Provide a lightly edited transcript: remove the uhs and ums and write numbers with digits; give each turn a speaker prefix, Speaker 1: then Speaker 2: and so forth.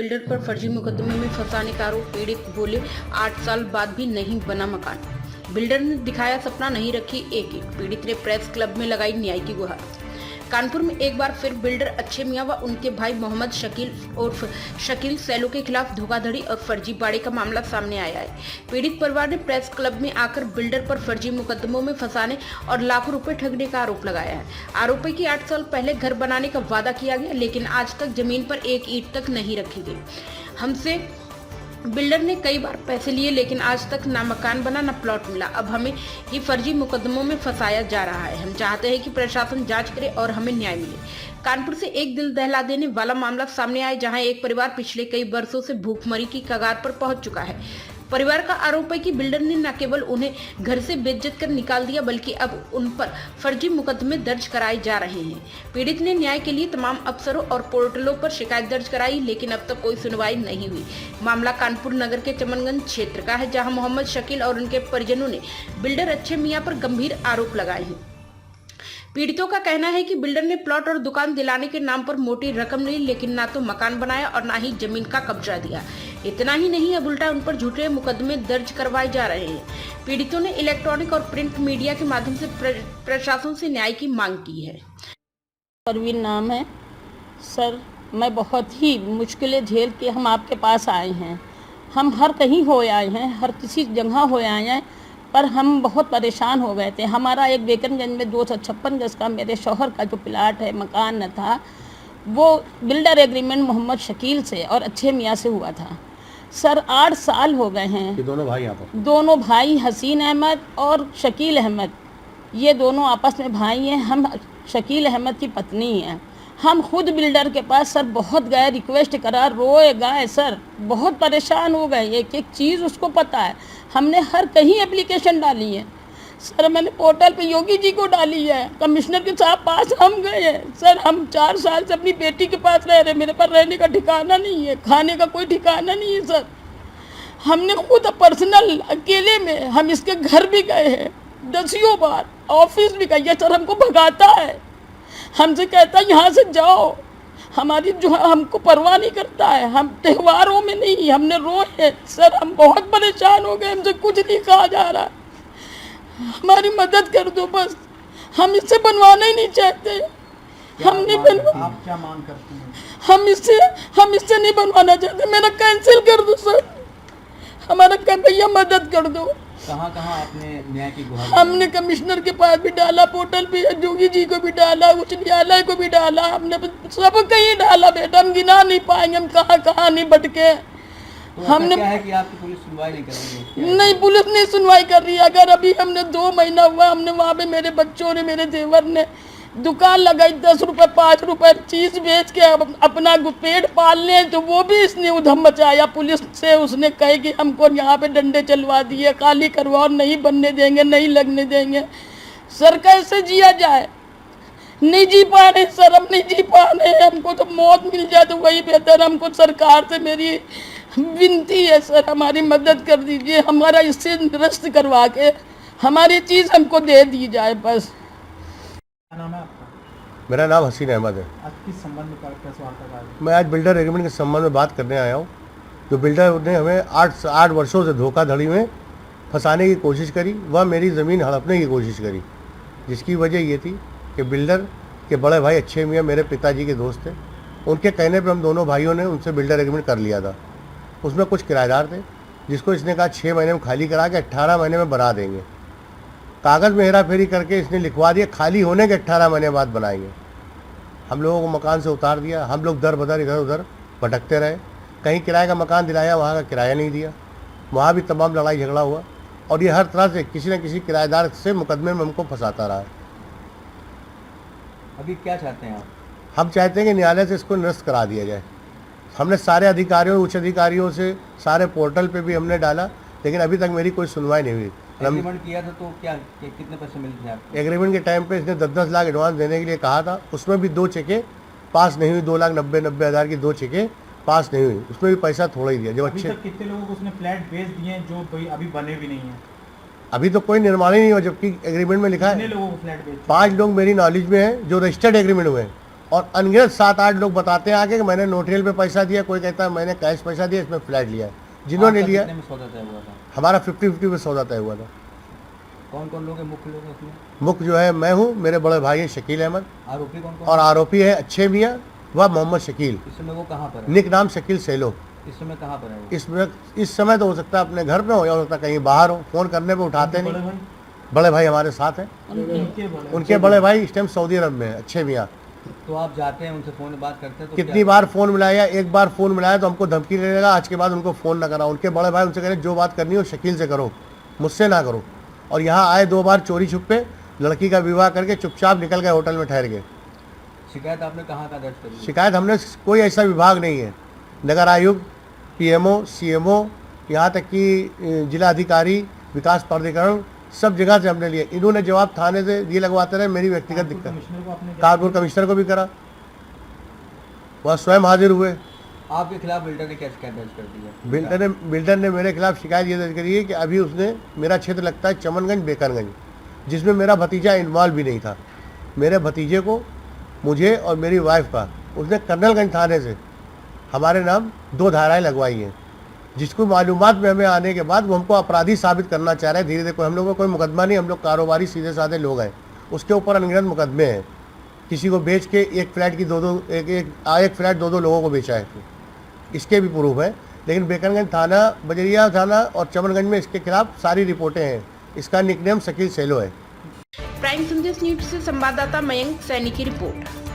Speaker 1: Builder पर फर्जी मुकदमे में फंसाने का आरोप। पीड़ित बोले 8 साल बाद भी नहीं बना मकान। बिल्डर ने दिखाया सपना, नहीं रखी एक ईंट। पीड़ित ने प्रेस क्लब में लगाई न्याय की गुहार। कानपुर में एक बार फिर बिल्डर अच्छे मियां व उनके भाई मोहम्मद शकील उर्फ शकील सैलो के खिलाफ धोखाधड़ी और फर्जीवाड़े का मामला सामने आया है। पीड़ित परिवार ने प्रेस क्लब में आकर बिल्डर पर फर्जी मुकदमों में फंसाने और लाखों रुपए ठगने का आरोप लगाया है। आरोप है कि 8 साल पहले घर बनाने का वादा किया गया, लेकिन आज तक जमीन पर एक ईंट तक नहीं रखी गई। हमसे बिल्डर ने कई बार पैसे लिए, लेकिन आज तक ना मकान बना ना प्लॉट मिला। अब हमें ही फर्जी मुकदमों में फंसाया जा रहा है। हम चाहते हैं कि प्रशासन जांच करे और हमें न्याय मिले। कानपुर से एक दिल दहला देने वाला मामला सामने आया, जहां एक परिवार पिछले कई वर्षों से भूखमरी की कगार पर पहुंच चुका है। परिवार का आरोप है कि बिल्डर ने न केवल उन्हें घर से बेइज्जत कर निकाल दिया, बल्कि अब उन पर फर्जी मुकदमे दर्ज कराए जा रहे हैं। पीड़ित ने न्याय के लिए तमाम अफसरों और पोर्टलों पर शिकायत दर्ज कराई, लेकिन अब तक कोई सुनवाई नहीं हुई। मामला कानपुर नगर के चमनगंज क्षेत्र का है, जहां मोहम्मद शकील और उनके परिजनों ने बिल्डर अच्छे मियां पर गंभीर आरोप लगाए हैं। पीड़ितों का कहना है कि बिल्डर ने प्लॉट और दुकान दिलाने के नाम पर मोटी रकम ली, लेकिन ना तो मकान बनाया और ना ही जमीन का कब्जा दिया। इतना ही नहीं, अब उल्टा उन पर झूठे मुकदमे दर्ज करवाए जा रहे हैं। पीड़ितों ने इलेक्ट्रॉनिक और प्रिंट मीडिया के माध्यम से प्रशासन से न्याय की मांग की है।
Speaker 2: परवीन नाम है सर। मैं बहुत ही मुश्किलें झेल के हम आपके पास आए हैं। हम हर कहीं हो आए हैं, हर किसी जगह हो आए हैं, पर हम बहुत परेशान हो गए थे। हमारा एक बेकनगंज में 256 गज का मेरे शौहर का जो प्लाट है, मकान न था, वो बिल्डर एग्रीमेंट मोहम्मद शकील से और अच्छे मियाँ से हुआ था। सर 8 साल हो गए हैं।
Speaker 3: ये दोनों भाई यहाँ पर?
Speaker 2: दोनों भाई हसीन अहमद और शकील अहमद, ये दोनों आपस में भाई हैं। हम शकील अहमद की पत्नी हैं। हम खुद बिल्डर के पास सर बहुत गए, रिक्वेस्ट करा, रोए गए सर, बहुत परेशान हो गए। एक एक चीज़ उसको पता है। हमने हर कहीं एप्लीकेशन डाली है सर। मैंने पोर्टल पे योगी जी को डाली है, कमिश्नर के साथ पास हम गए हैं सर। हम 4 साल से अपनी बेटी के पास रह रहे, मेरे पास रहने का ठिकाना नहीं है, खाने का कोई ठिकाना नहीं है सर। हमने खुद पर्सनल अकेले में हम इसके घर भी गए हैं 10 बार, ऑफिस भी गए सर। हमको भगाता है, हमसे कहता है यहाँ से जाओ। हमारी जो हमको परवाह नहीं करता है। हम त्योहारों में नहीं, हमने रोए सर। हम बहुत परेशान हो गए, हमसे कुछ नहीं कहा जा रहा। हमारी मदद कर दो बस। हम इससे बनवाना ही नहीं चाहते। हम नहीं बनवा।
Speaker 3: आप क्या मांग करते हैं?
Speaker 2: हम इससे नहीं बनवाना चाहते। मेरा कैंसिल कर दो सर। हमारा भैया मदद कर दो।
Speaker 3: कहाँ आपने न्याय की गुहार?
Speaker 2: हमने कमिश्नर के पास भी डाला, पोर्टल पे जोगी जी को भी डाला, उच्च न्यायालय को भी डाला, हमने सब कहीं डाला बेटा। हम गिना नहीं पाएंगे, हम कहाँ नहीं भटके।
Speaker 3: तो
Speaker 2: हमने
Speaker 3: क्या है कि आपकी पुलिस सुनवाई नहीं कर रही है?
Speaker 2: नहीं, पुलिस नहीं सुनवाई कर रही है। अगर अभी हमने 2 महीना हुआ, हमने वहाँ पे मेरे बच्चों ने, मेरे देवर ने दुकान लगाई, 10 रुपए 5 रुपए चीज़ बेच के अपना पेट पालने, तो वो भी इसने उधम मचाया पुलिस से। उसने कहे कि हमको यहाँ पे डंडे चलवा दिए, खाली करवाओ, नहीं बनने देंगे, नहीं लगने देंगे। सर कैसे जिया जाए? नहीं जी पा रहे सर, हम नहीं जी पा रहे। हमको तो मौत मिल जाए तो वही बेहतर। हमको सरकार से मेरी विनती है सर, हमारी मदद कर दीजिए। हमारा इससे निरस्त करवा के हमारी चीज़ हमको दे दी जाए बस।
Speaker 3: क्या नाम है आपका?
Speaker 4: मेरा नाम हसीन अहमद है।
Speaker 3: आज किस संबंध में कैसे वार्ता कर?
Speaker 4: मैं आज बिल्डर एग्रीमेंट के संबंध में बात करने आया हूँ। जो बिल्डर ने हमें 8 वर्षों से धोखाधड़ी में फंसाने की कोशिश करी, वह मेरी ज़मीन हड़पने की कोशिश करी, जिसकी वजह ये थी कि बिल्डर के बड़े भाई अच्छे मियाँ मेरे पिताजी के दोस्त थे। उनके कहने पर हम दोनों भाइयों ने उनसे बिल्डर एग्रीमेंट कर लिया था। उसमें कुछ किराएदार थे, जिसको इसने कहा 6 महीने में खाली करा के 18 महीने में बना देंगे। कागज़ में हेरा फेरी करके इसने लिखवा दिया, खाली होने के 18 महीने बाद बनाएंगे। हम लोगों को मकान से उतार दिया। हम लोग दर बदर इधर उधर भटकते रहे। कहीं किराए का मकान दिलाया, वहाँ का किराया नहीं दिया, वहाँ भी तमाम लड़ाई झगड़ा हुआ। और ये हर तरह से किसी न किसी किराएदार से मुकदमे में हमको फंसाता रहा है।
Speaker 3: अभी क्या चाहते हैं आप? हम
Speaker 4: चाहते हैं कि न्यायालय से इसको निरस्त करा दिया जाए। हमने सारे अधिकारियों, उच्च अधिकारियों से, सारे पोर्टल पे भी हमने डाला, लेकिन अभी तक मेरी कोई सुनवाई नहीं हुई।
Speaker 3: एग्रीमेंट किया था तो कितने पैसे मिले थे आपको?
Speaker 4: एग्रीमेंट के टाइम पे इसने 10-10 लाख एडवांस देने के लिए कहा था। उसमें भी 2 चेकें पास नहीं हुई। 2,90,000 की 2 चेकें पास नहीं हुई। उसमें भी पैसा थोड़ा ही दिया। जब
Speaker 5: अभी तक कितने लोगों को उसने फ्लैट बेच दिए हैं जो अभी बने भी नहीं हैं?
Speaker 4: अभी तो कोई निर्माण ही नहीं हुआ, जबकि एग्रीमेंट में लिखा है।
Speaker 5: कितने लोगों को फ्लैट बेच?
Speaker 4: 5 लोग मेरी नॉलेज में हैं जो रजिस्टर्ड एग्रीमेंट हुए हैं, और अनगिनत 7-8 लोग बताते हैं आके कि मैंने नोटरियल पे पैसा दिया, कोई कहता है मैंने कैश पैसा दिया, इसमें फ्लैट लिया है। जिन्होंने
Speaker 3: आपका
Speaker 4: लिया,
Speaker 3: कितने में सौदा तय हुआ था?
Speaker 4: हमारा 50-50 में सौदा तय हुआ था।
Speaker 3: कौन कौन लोग हैं, मुख्य लोग हैं उसमें?
Speaker 4: मुख्य जो है मैं हूँ, मेरे बड़े भाई हैं शकील अहमद,
Speaker 3: आरोपी कौन कौन?
Speaker 4: और आरोपी है अच्छे मियाँ व मोहम्मद शकील,
Speaker 3: इस समय वो कहाँ पर है?
Speaker 4: निक नाम शकील सेलो।
Speaker 3: इस समय कहाँ पर है वो?
Speaker 4: इस समय तो हो सकता है अपने घर पे हो या हो सकता है कहीं बाहर हो, फ़ोन करने पे उठाते नहीं। बड़े भाई हमारे साथ हैं, उनके बड़े भाई इस टाइम सऊदी अरब में हैं, अच्छे मियाँ।
Speaker 3: तो आप जाते हैं उनसे फ़ोन में बात करते हैं तो
Speaker 4: कितनी बार फ़ोन मिलाया, एक बार फ़ोन मिलाया तो हमको धमकी देने लगा, आज के बाद उनको फ़ोन ना करा। उनके बड़े भाई उनसे कह रहे जो बात करनी हो शकील से करो, मुझसे ना करो। और यहाँ आए 2 बार चोरी छुपे, लड़की का विवाह करके चुपचाप निकल गए, होटल में ठहर गए।
Speaker 3: शिकायत आपने कहाँ का दर्ज करी?
Speaker 4: शिकायत हमने, कोई ऐसा विभाग नहीं है, नगर आयुक्त, पीएमओ, सीएमओ, यहाँ तक कि जिला अधिकारी, विकास प्राधिकरण, सब जगह से हमने लिए। इन्होंने जवाब थाने से ये लगवाते रहे, मेरी व्यक्तिगत दिक्कत।
Speaker 5: कमिश्नर को आपने
Speaker 4: कानपुर कमिश्नर को भी करा, वह स्वयं हाजिर हुए।
Speaker 3: आपके खिलाफ बिल्डर ने क्या शिकायत दर्ज कर दी है?
Speaker 4: बिल्डर ने मेरे खिलाफ शिकायत ये दर्ज करी है कि अभी उसने, मेरा क्षेत्र लगता है चमनगंज बेकरगंज, जिसमें मेरा भतीजा इन्वॉल्व भी नहीं था। मेरे भतीजे को, मुझे और मेरी वाइफ का उसने कर्नलगंज थाने से हमारे नाम 2 धाराएं लगवाई हैं, जिसको मालूमात में हमें आने के बाद वो हमको अपराधी साबित करना चाह रहे हैं। धीरे धीरे, हम लोग का कोई मुकदमा नहीं, हम लोग कारोबारी सीधे साधे लोग हैं। उसके ऊपर अनगिनत मुकदमे हैं। किसी को बेच के एक फ्लैट की एक फ्लैट 2-2 लोगों को बेचा है, इसके भी प्रूफ है। लेकिन बेकरगंज थाना, बजरिया थाना और चमनगंज में इसके खिलाफ सारी रिपोर्टें हैं। इसका निकनेम शकील सेलो है।
Speaker 1: प्राइम संदेश न्यूज से संवाददाता मयंक सैनी की रिपोर्ट।